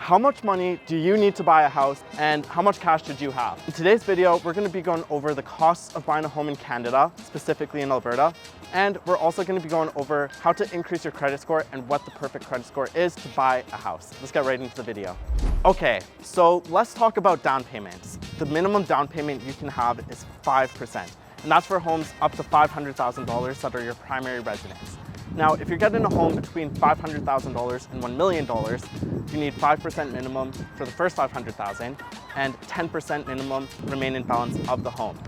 How much money do you need to buy a house and how much cash should you have? In today's video, we're going to be going over the costs of buying a home in Canada, specifically in Alberta, and we're also going to be going over how to increase your credit score and what the perfect credit score is to buy a house. Let's get right into the video. Okay, so let's talk about down payments. The minimum down payment you can have is 5%, and that's for homes up to $500,000 that are your primary residence. Now, if you're getting a home between $500,000 and $1 million, you need 5% minimum for the first $500,000 and 10% minimum remaining balance of the home.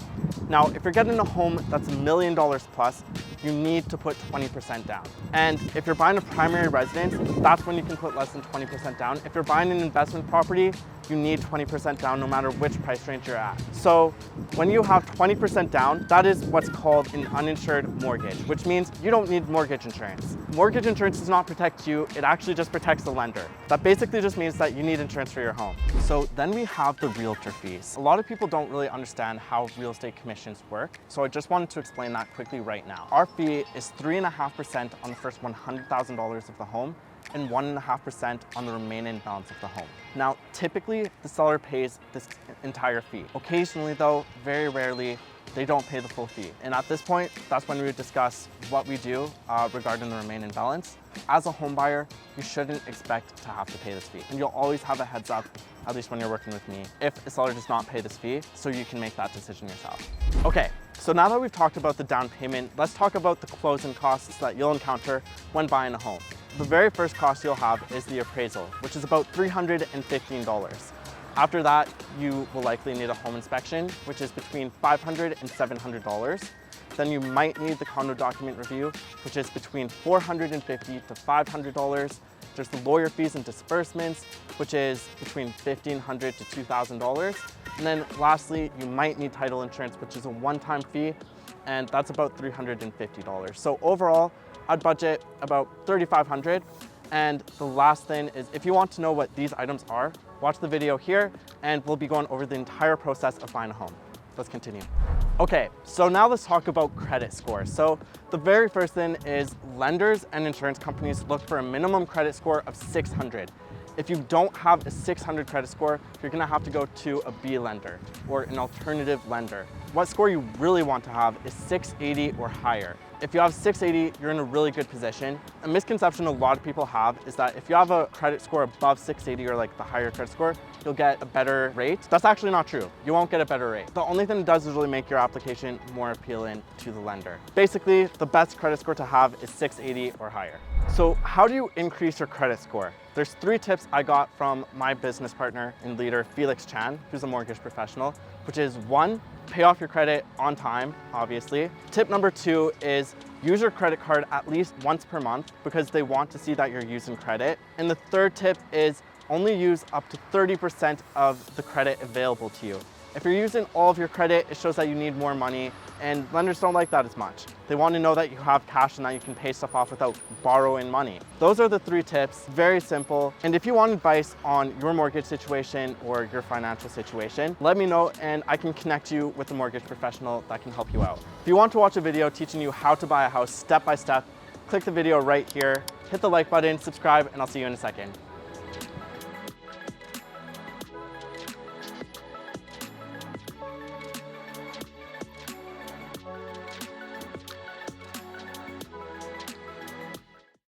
Now, if you're getting a home that's $1 million plus, you need to put 20% down. And if you're buying a primary residence, that's when you can put less than 20% down. If you're buying an investment property, you need 20% down no matter which price range you're at. So when you have 20% down, that is what's called an uninsured mortgage, which means you don't need mortgage insurance. Mortgage insurance does not protect you, it actually just protects the lender. That basically just means that you need insurance for your home. So then we have the realtor fees. A lot of people don't really understand how real estate commissions work, so I just wanted to explain that quickly right now. Our fee is 3.5% on the first $100,000 of the home and 1.5% on the remaining balance of the home. Now, typically, the seller pays this entire fee. Occasionally though, very rarely, they don't pay the full fee. And at this point, that's when we would discuss what we do regarding the remaining balance. As a home buyer, you shouldn't expect to have to pay this fee. And you'll always have a heads up, at least when you're working with me, if a seller does not pay this fee, so you can make that decision yourself. Okay, so now that we've talked about the down payment, let's talk about the closing costs that you'll encounter when buying a home. The very first cost you'll have is the appraisal, which is about $315. After that, you will likely need a home inspection, which is between $500 and $700. Then you might need the condo document review, which is between $450 to $500. There's the lawyer fees and disbursements, which is between $1,500 to $2,000. And then lastly, you might need title insurance, which is a one-time fee, and that's about $350. So overall, I'd budget about $3,500. And the last thing is, if you want to know what these items are, watch the video here and we'll be going over the entire process of buying a home. Let's continue. Okay, so now let's talk about credit score. So the very first thing is lenders and insurance companies look for a minimum credit score of 600. If you don't have a 600 credit score, you're gonna have to go to a B lender or an alternative lender. What score you really want to have is 680 or higher. If you have 680, you're in a really good position. A misconception a lot of people have is that if you have a credit score above 680 or like the higher credit score, you'll get a better rate. That's actually not true. You won't get a better rate. The only thing it does is really make your application more appealing to the lender. Basically, the best credit score to have is 680 or higher. So how do you increase your credit score? There's 3 tips I got from my business partner and leader, Felix Chan, who's a mortgage professional, which is 1, pay off your credit on time, obviously. Tip number 2 is use your credit card at least once per month because they want to see that you're using credit. And the third tip is only use up to 30% of the credit available to you. If you're using all of your credit, it shows that you need more money, and lenders don't like that as much. They want to know that you have cash and that you can pay stuff off without borrowing money. Those are the 3 tips, very simple. And if you want advice on your mortgage situation or your financial situation, let me know and I can connect you with a mortgage professional that can help you out. If you want to watch a video teaching you how to buy a house step by step, click the video right here, hit the like button, subscribe, and I'll see you in a second.